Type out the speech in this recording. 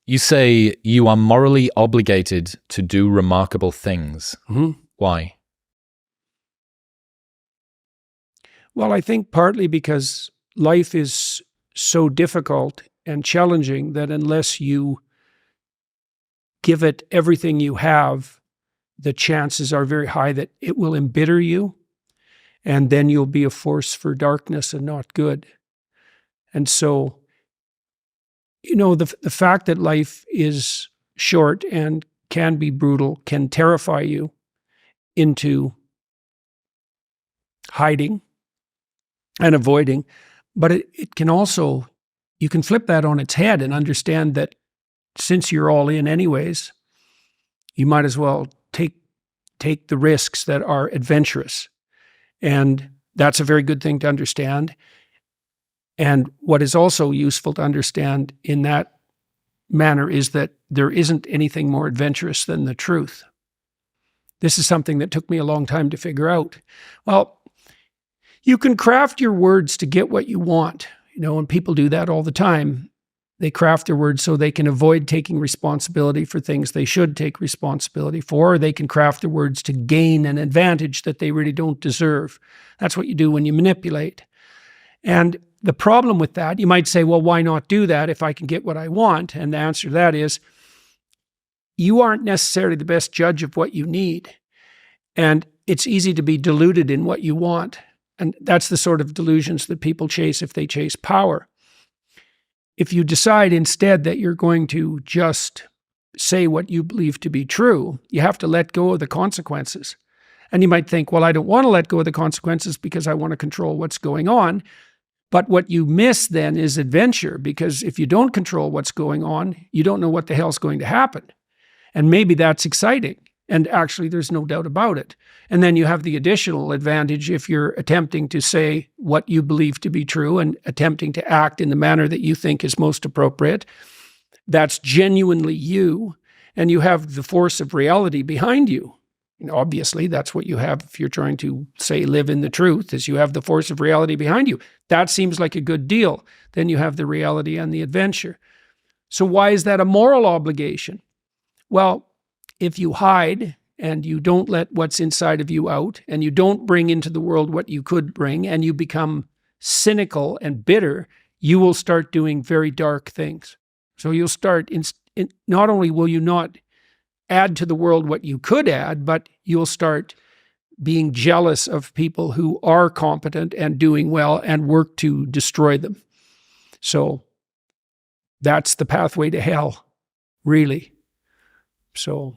You say you are morally obligated to do remarkable things. Mm-hmm. Why? Well, I think partly because life is so difficult and challenging that unless you give it everything you have, the chances are very high that it will embitter you, and then you'll be a force for darkness and not good. And so, the fact that life is short and can be brutal can terrify you into hiding and avoiding, but it can also, you can flip that on its head and understand that since you're all in anyways, you might as well take the risks that are adventurous. And that's a very good thing to understand. And what is also useful to understand in that manner is that there isn't anything more adventurous than the truth. This is something that took me a long time to figure out. Well, you can craft your words to get what you want, and people do that all the time. They craft their words so they can avoid taking responsibility for things they should take responsibility for, or they can craft their words to gain an advantage that they really don't deserve. That's what you do when you manipulate. And the problem with that, you might say, well, why not do that if I can get what I want? And the answer to that is, you aren't necessarily the best judge of what you need. And it's easy to be deluded in what you want. And that's the sort of delusions that people chase if they chase power. If you decide instead that you're going to just say what you believe to be true, you have to let go of the consequences. And you might think, well, I don't want to let go of the consequences because I want to control what's going on. But what you miss then is adventure, because if you don't control what's going on, you don't know what the hell's going to happen. And maybe that's exciting. And actually, there's no doubt about it. And then you have the additional advantage if you're attempting to say what you believe to be true and attempting to act in the manner that you think is most appropriate. That's genuinely you, and you have the force of reality behind you. Obviously, that's what you have if you're trying to, say, live in the truth, is you have the force of reality behind you. That seems like a good deal. Then you have the reality and the adventure. So why is that a moral obligation? Well, if you hide and you don't let what's inside of you out, and you don't bring into the world what you could bring, and you become cynical and bitter, you will start doing very dark things. So you'll start, not only will you not add to the world what you could add, but you'll start being jealous of people who are competent and doing well and work to destroy them. So that's the pathway to hell, really. So